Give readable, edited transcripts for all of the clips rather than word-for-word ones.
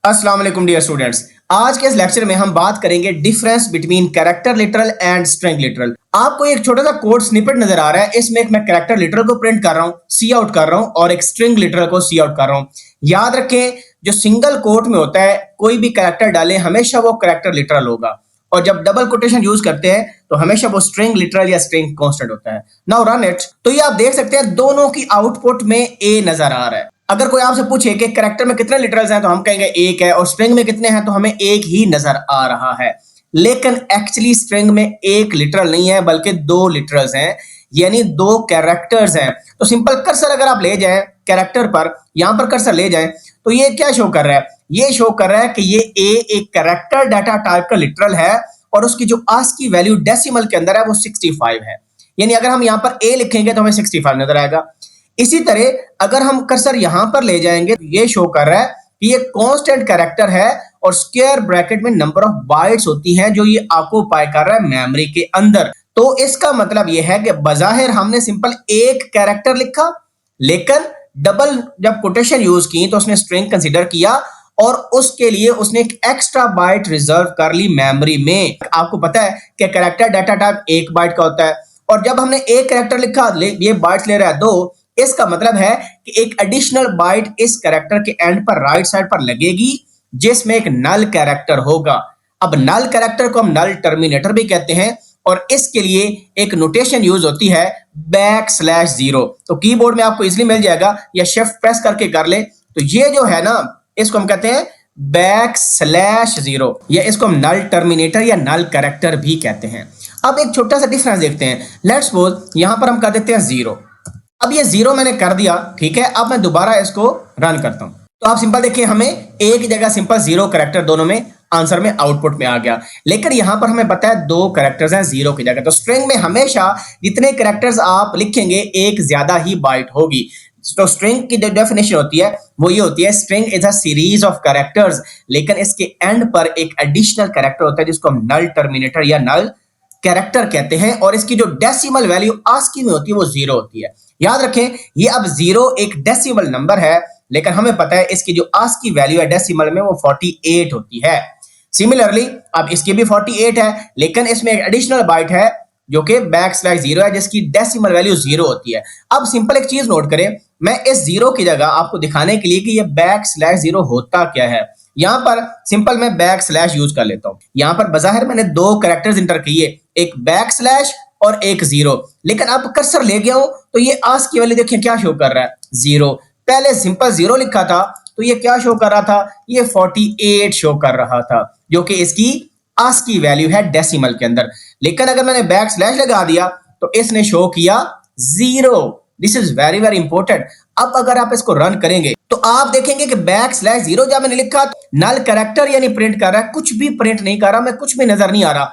अस्सलाम वालेकुम dear students. आज के इस लेक्चर में हम बात करेंगे difference between character literal and string literal. आपको एक छोटा सा कोड स्निपेट नजर आ रहा है। इसमें एक मैं कैरेक्टर लिटरल को प्रिंट कर रहा हूं, सी आउट कर रहा हूं, और एक स्ट्रिंग लिटरल को सी आउट कर रहा हूं। याद रखें, जो सिंगल कोट में होता है, कोई भी कैरेक्टर डालें हमेशा वो कैरेक्टर लिटरल होगा, और जब डबल कोटेशन यूज करते हैं तो हमेशा वो स्ट्रिंग लिटरल या स्ट्रिंग कांस्टेंट होता है। Now run it. तो ये आप देख सकते हैं दोनों की आउटपुट में ए नजर आ रहा है। अगर कोई आपसे पूछे कि कैरेक्टर में कितने लिटरल्स हैं तो हम कहेंगे एक है, और स्ट्रिंग में कितने हैं तो हमें एक ही नजर आ रहा है। लेकिन एक्चुअली स्ट्रिंग में एक लिटरल नहीं है बल्कि दो लिटरल्स हैं, यानी दो कैरेक्टर्स हैं। तो सिंपल कर्सर अगर आप ले जाएं कैरेक्टर पर, यहां पर कर्सर ले जाएं तो ये क्या शो कर रहा है? ये शो कर रहा है कि ये ए एक कैरेक्टर डाटा टाइप का लिटरल है, और उसकी जो आस्की वैल्यू डेसिमल के अंदर है वो 65 है। यानी अगर हम यहां पर ए लिखेंगे तो हमें 65 नजर आएगा। इसी तरह अगर हम कर्सर यहां पर ले जाएंगे तो ये शो कर रहा है कि ये कांस्टेंट कैरेक्टर है, और स्क्वायर ब्रैकेट में नंबर ऑफ बाइट्स होती हैं जो ये ऑक्यूपाई कर रहा है मेमोरी के अंदर। तो इसका मतलब ये है कि बजाहिर हमने सिंपल एक कैरेक्टर लिखा, लेकिन डबल जब कोटेशन यूज की तो उसने स्ट्रिंग कंसीडर किया, और उसके लिए उसने एक एक्स्ट्रा बाइट रिजर्व कर ली मेमोरी में। आपको पता है कि कैरेक्टर डाटा टाइप 1 बाइट का होता है, और जब हमने एक कैरेक्टर लिखा, ये बाइट्स ले रहा है 2, इसका मतलब है कि एक एडिशनल बाइट इस कैरेक्टर के एंड पर राइट साइड पर लगेगी जिसमें एक नल कैरेक्टर होगा। अब नल कैरेक्टर को हम नल टर्मिनेटर भी कहते हैं, और इसके लिए एक नोटेशन यूज होती है \0। तो कीबोर्ड में आपको इजीली मिल जाएगा, या शिफ्ट प्रेस करके कर ले तो ये जो है ना, इसको हम कहते हैं \0, या इसको हम नल टर्मिनेटर या नल कैरेक्टर भी कहते हैं। अब एक छोटा सा डिफरेंस देखते हैं। लेट्स सपोज यहां पर हम कर देते हैं 0। अब ये 0 मैंने कर दिया, ठीक है। अब मैं दोबारा इसको रन करता हूं तो आप सिंपल देखिए, हमें एक जगह सिंपल 0 कैरेक्टर दोनों में आंसर में आउटपुट में आ गया, लेकिन यहां पर हमें पता है 2 कैरेक्टर्स हैं 0 की जगह। तो स्ट्रिंग में हमेशा जितने कैरेक्टर्स आप लिखेंगे एक ज्यादा ही बाइट होगी। तो स्ट्रिंग की जो डेफिनेशन होती है वो ये होती है, string is a series of characters, लेकिन इसके एंड पर एक एडिशनल कैरेक्टर होता है जिसको हम नल टर्मिनेटर या नल कैरेक्टर कहते हैं, और इसकी जो डेसिमल वैल्यू आस्की में होती है वो 0 होती है। याद रखें, ये अब 0 एक डेसिमल नंबर है, लेकिन हमें पता है इसकी जो आस्की वैल्यू है डेसिमल में वो 48 होती है। सिमिलरली अब इसकी भी 48 है, लेकिन इसमें एक एडिशनल बाइट है जो कि \0 है जिसकी डेसिमल वैल्यू 0 होती है। अब सिंपल एक चीज नोट करें, मैं इस 0 की जगह आपको दिखाने के लिए कि ये \0 होता क्या है, यहां पर सिंपल मैं \/ यूज कर लेता हूं। यहां पर बजाहिर मैंने 2 कैरेक्टर्स इंटर किए, एक \/ और एक 0, लेकिन अब कर्सर ले गया हूं तो ये आस्की वैल्यू देखिए क्या शो कर रहा है, 0। पहले सिंपल 0 लिखा था तो ये क्या शो कर रहा था, ये 48 शो कर रहा था, जो कि इसकी आस्की वैल्यू है डेसिमल के अंदर। लेकिन अगर मैंने \/ लगा दिया तो इसने शो किया 0। This is very very important. अब अगर आप इसको रन करेंगे तो आप देखेंगे कि \0 जब मैंने लिखा नल कैरेक्टर यानी प्रिंट कर रहा है, कुछ भी प्रिंट नहीं कर रहा, मैं कुछ भी नजर नहीं आ रहा।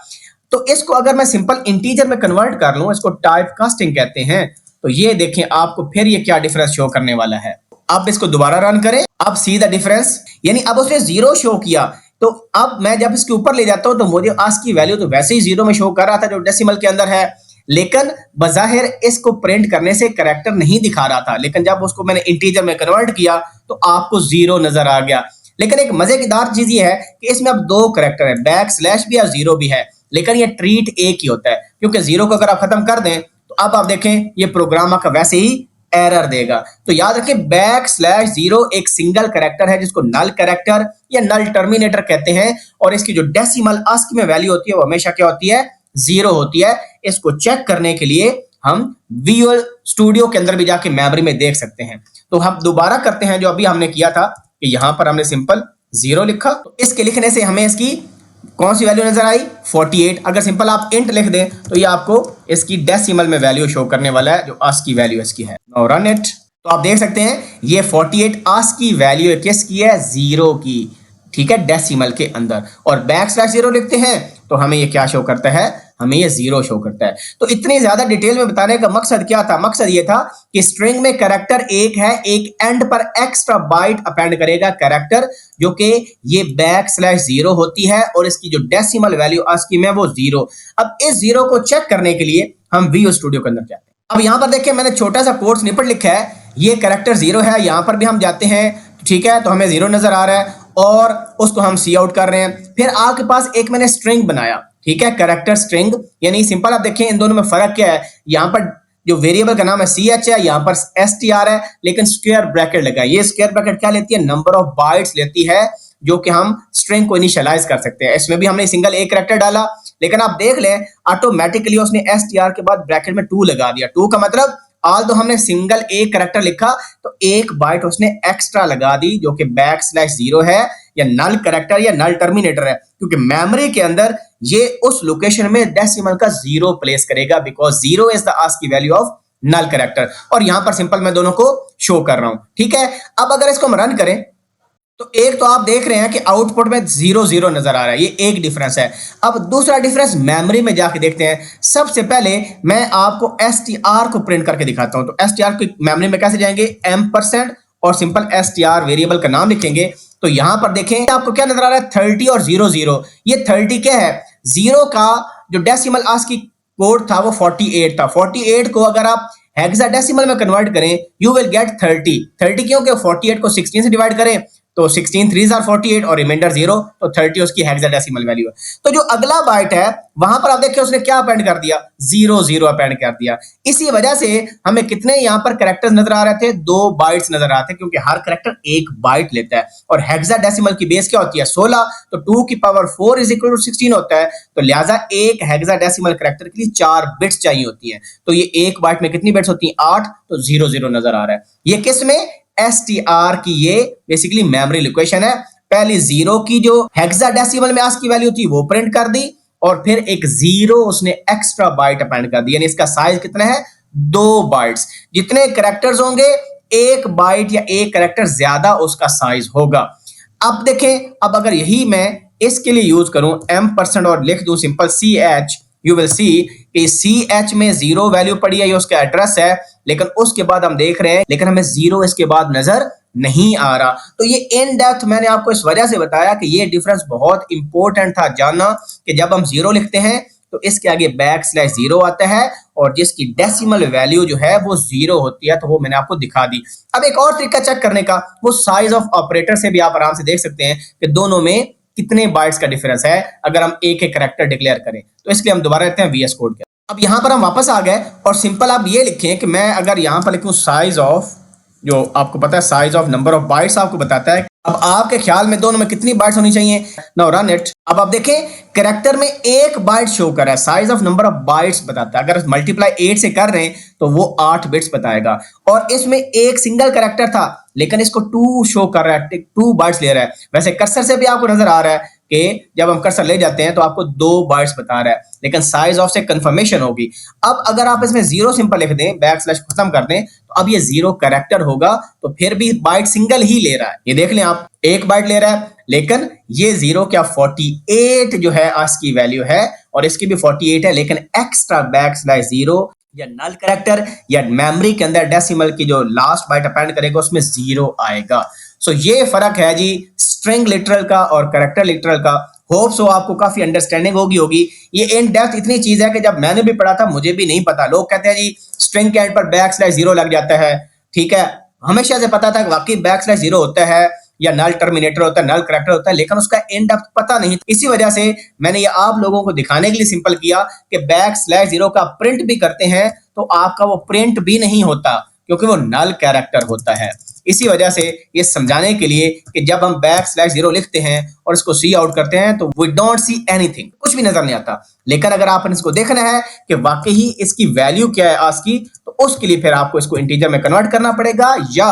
तो इसको अगर मैं सिंपल इंटीजर में कन्वर्ट कर लूं, इसको टाइप कास्टिंग कहते हैं, तो ये देखें आपको फिर ये क्या डिफरेंस शो करने वाला है। अब इसको दोबारा रन करें, अब सी द डिफरेंस, यानी अब उसने 0 शो किया, तो अब मैं जब इसके ऊपर ले जाता हूं तो मुझे आस्की वैल्यू तो वैसे ही 0 में शो कर रहा था जो डेसिमल के अंदर है, लेकिन बजाहिर इसको प्रिंट करने से कैरेक्टर नहीं दिखा रहा था। लेकिन जब उसको मैंने इंटीजर में कन्वर्ट किया तो आपको 0 नजर आ गया। लेकिन एक मजेदार चीज ये है कि इसमें अब 2 कैरेक्टर है, \/ भी और 0 भी है, लेकिन ये ट्रीट एक ही होता है, क्योंकि 0 को अगर आप खत्म कर दें तो अब आप देखें ये प्रोग्राम का वैसे ही एरर देगा। तो याद रखें, \0 एक सिंगल कैरेक्टर है जिसको नल कैरेक्टर या नल टर्मिनेटर कहते हैं, और इसकी जो डेसिमल आस्की में वैल्यू होती है वो हमेशा क्या होती है, 0 होती है। इसको चेक करने के लिए हम विजुअल स्टूडियो के अंदर भी जाके मेमोरी में देख सकते हैं। तो हम दोबारा करते हैं जो अभी हमने किया था, कि यहां पर हमने सिंपल 0 लिखा, तो इसके लिखने से हमें इसकी कौन सी वैल्यू नजर आई, 48। अगर सिंपल आप इंट लिख दें तो ये आपको इसकी डेसिमल में वैल्यू शो करने वाला है जो आस्की वैल्यू इसकी है। Now run it. तो आप देख सकते हैं ये 48 आस्की वैल्यू किसकी है, 0 की, ठीक है, डेसिमल के अंदर। और \0 लिखते हैं तो हमें ये क्या शो करता है, हमें ये 0 शो करता है। तो इतनी ज्यादा डिटेल में बताने का मकसद क्या था, मकसद ये था कि स्ट्रिंग में कैरेक्टर एक है, एक एंड पर एक्स्ट्रा बाइट अपेंड करेगा कैरेक्टर, जो कि ये \0 होती है, और इसकी जो डेसिमल वैल्यू आस्की में वो 0। अब इस 0 को चेक करने के लिए हम विजुअल स्टूडियो के अंदर जाते हैं। अब यहां पर देखिए मैंने छोटा सा कोड स्निपेट लिखा है, ये कैरेक्टर 0 है, यहां पर भी हम जाते हैं, ठीक है, तो हमें 0 नजर आ रहा है, और उसको हम सी आउट कर रहे हैं। फिर आपके पास एक मैंने स्ट्रिंग बनाया, ठीक है, कैरेक्टर स्ट्रिंग, यानी सिंपल आप देखें इन दोनों में फर्क क्या है। यहाँ पर जो वेरिएबल का नाम है सी एच है, यहाँ पर एस टी आर है, लेकिन स्क्वायर ब्रैकेट लगा है। ये स्क्वायर ब्रैकेट क्या लेती है, नंबर ऑफ बाइट्स लेती है जो कि हम स्ट्रिंग को इनिशियलाइज कर सकते हैं। इसमें भी हमने सिंगल एक कैरेक्टर डाला, लेकिन आप देख लें ऑटोमेटिकली उसने एस टी आर के बाद ब्रैकेट में 2 लगा दिया। 2 का मतलब आज तो हमने सिंगल एक कैरेक्टर लिखा तो एक बाइट उसने एक्स्ट्रा लगा दी जो कि \0 है या नल कैरेक्टर या नल टर्मिनेटर है, क्योंकि मेमोरी के अंदर ये उस लोकेशन में डेसिमल का 0 प्लेस करेगा, because 0 is the ASCII value of null character. और यहां पर सिंपल मैं दोनों को शो कर रहा हूं, ठीक है। अब अगर इसको हम रन करें तो एक तो आप देख रहे हैं कि आउटपुट में 0 नजर आ रहा है, ये एक डिफरेंस है। अब दूसरा डिफरेंस मेमोरी में जाके देखते हैं। सबसे पहले मैं आपको एसटीआर को प्रिंट करके दिखाता हूं। तो एसटीआर को मेमोरी में कैसे जाएंगे, %, और सिंपल एसटीआर वेरिएबल का नाम लिखेंगे। तो यहां पर देखें आपको क्या नजर आ रहा है, 30 और 00। ये 30 क्या है, 0 का जो डेसिमल आस्की कोड था वो 48 था। 48 को अगर आप हेक्साडेसिमल में कन्वर्ट करें यू विल गेट 30 क्योंकि 48 को 16 से डिवाइड करें तो 16 3s are 48 और रिमाइंडर 0, तो 30 उसकी हेक्साडेसिमल वैल्यू है। तो जो अगला बाइट है वहां पर आप देखिए उसने क्या अपेंड कर दिया, 00 अपेंड कर दिया। इसी वजह से हमें कितने यहां पर कैरेक्टर्स नजर आ रहे थे, 2 बाइट्स नजर आते हैं, क्योंकि हर कैरेक्टर 1 बाइट लेता है। और हेक्साडेसिमल की बेस क्या होती है, 16, तो 2 की पावर 4 इज इक्वल टू 16 होता है। तो लिहाजा एक हेक्साडेसिमल कैरेक्टर के लिए 4 बिट्स चाहिए होती है। तो ये एक बाइट में कितनी बिट्स होती हैं, 8, तो 00 नजर आ रहा है। ये किस में, एसटीआर की ये बेसिकली मेमोरी लोकेशन है। पहली 0 की जो हेक्साडेसिमल में आस्की वैल्यू थी वो प्रिंट कर दी, और फिर एक 0 उसने एक्स्ट्रा बाइट अपेंड कर दी, यानी इसका साइज कितना है, 2 बाइट्स। जितने कैरेक्टर्स होंगे 1 बाइट या 1 कैरेक्टर ज्यादा उसका साइज होगा। अब देखें, अब अगर यही मैं इसके लिए यूज करूं %, और लिख दूं simple CH, you will see कि CH में 0 वैल्यू पड़ी है, ये उसका एड्रेस है। लेकिन उसके बाद हम देख रहे हैं, लेकिन हमें 0 इसके बाद नजर नहीं आ रहा। तो ये इन डेप्थ मैंने आपको इस वजह से बताया कि ये डिफरेंस बहुत इंपॉर्टेंट था जानना, कि जब हम 0 लिखते हैं तो इसके आगे \0 आता है, और जिसकी डेसिमल वैल्यू जो है वो 0 होती है। तो वो मैंने आपको दिखा दी। अब एक और तरीका चेक करने का, वो साइज ऑफ ऑपरेटर से भी आप आराम से देख सकते हैं कि दोनों में कितने बाइट्स का डिफरेंस है अगर हम एक एक कैरेक्टर डिक्लेयर करें। तो इसलिए हम दोबारा लेते हैं VS कोड के। अब यहां पर हम वापस आ गए, और सिंपल आप ये लिखें कि मैं अगर यहां पर लिखूं साइज ऑफ, जो आपको पता है size of number of bytes आपको बताता है। अब आपके ख्याल में दोनों में कितनी बाइट्स होनी चाहिए, नाउ रन इट। अब आप देखें कैरेक्टर में 1 बाइट शो कर रहा है, size of number of bytes बताता है। अगर मल्टीप्लाई 8 से कर रहे हैं तो वो 8 बिट्स बताएगा। और इसमें एक सिंगल कैरेक्टर था लेकिन इसको 2 शो कर रहा है, 2 बाइट्स ले रहा है। वैसे कर्सर से भी आपको नजर आ रहा है कि जब हम कर्सर ले जाते हैं तो आपको 2 बाइट्स बता रहा है, लेकिन साइज ऑफ से कंफर्मेशन होगी। अब अगर आप इसमें 0 सिंपल लिख दें, \/ खत्म कर दें, तो अब ये 0 कैरेक्टर होगा, तो फिर भी बाइट सिंगल ही ले रहा है। ये देख लें आप, 1 बाइट ले रहा है, लेकिन ये 0 क्या 48 जो है आस्की वैल्यू है, और इसकी भी 48 है, लेकिन एक्स्ट्रा \0 या नल कैरेक्टर या मेमोरी के अंदर डेसिमल की जो लास्ट बाइट अपेंड करेगा उसमें 0 आएगा। सो ये फर्क है जी स्ट्रिंग लिटरल का और कैरेक्टर लिटरल का। होप सो आपको काफी अंडरस्टैंडिंग होगी। ये इन डेप्थ इतनी चीज है कि जब मैंने भी पढ़ा था मुझे भी नहीं पता। लोग कहते हैं जी स्ट्रिंग के एंड पर \0 लग जाता है, ठीक है, हमेशा से पता था कि वाकई \0 होता है या नल टर्मिनेटर होता है, नल कैरेक्टर होता है, लेकिन उसका इन डेप्थ पता नहीं। इसी वजह से मैंने ये आप लोगों को दिखाने के लिए सिंपल किया कि \0 का प्रिंट भी करते हैं तो आपका वो प्रिंट भी नहीं होता, क्योंकि वो नल कैरेक्टर होता है। इसी वजह से ये समझाने के लिए कि जब हम \0 लिखते हैं और इसको सी आउट करते हैं तो वी डोंट सी एनीथिंग, कुछ भी नजर नहीं आता। लेकिन अगर आपने इसको देखना है कि वाकई ही इसकी वैल्यू क्या है आस्की, तो उसके लिए फिर आपको इसको इंटीजर में कन्वर्ट करना पड़ेगा या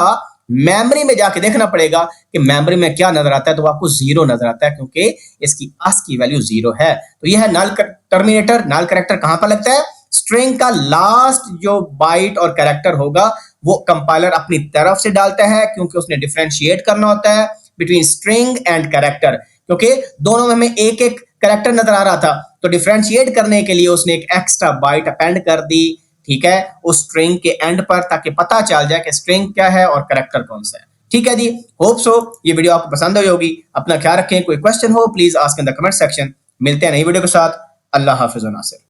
मेमोरी में जाके देखना पड़ेगा कि मेमोरी में क्या नजर आता है। तो आपको 0 नजर आता है, क्योंकि इसकी आस्की वैल्यू 0 है। तो यह है नल टर्मिनेटर। नल कैरेक्टर कहां पर लगता है, स्ट्रिंग का लास्ट जो बाइट और कैरेक्टर होगा वो कंपाइलर अपनी तरफ से डालता है, क्योंकि उसने डिफरेंशिएट करना होता है बिटवीन स्ट्रिंग एंड कैरेक्टर, क्योंकि दोनों में हमें एक एक कैरेक्टर नजर आ रहा था। तो डिफरेंशिएट करने के लिए उसने एक एक्स्ट्रा बाइट अपेंड कर दी, ठीक है, उस स्ट्रिंग के एंड पर, ताकि पता चल जाए कि स्ट्रिंग क्या है और कैरेक्टर कौन सा है। ठीक है जी, होप सो ये वीडियो आपको पसंद आई होगी। अपना ख्याल रखें, कोई क्वेश्चन हो please ask in the comment section. मिलते हैं नई वीडियो के साथ। अल्लाह हाफिज़। नासिर।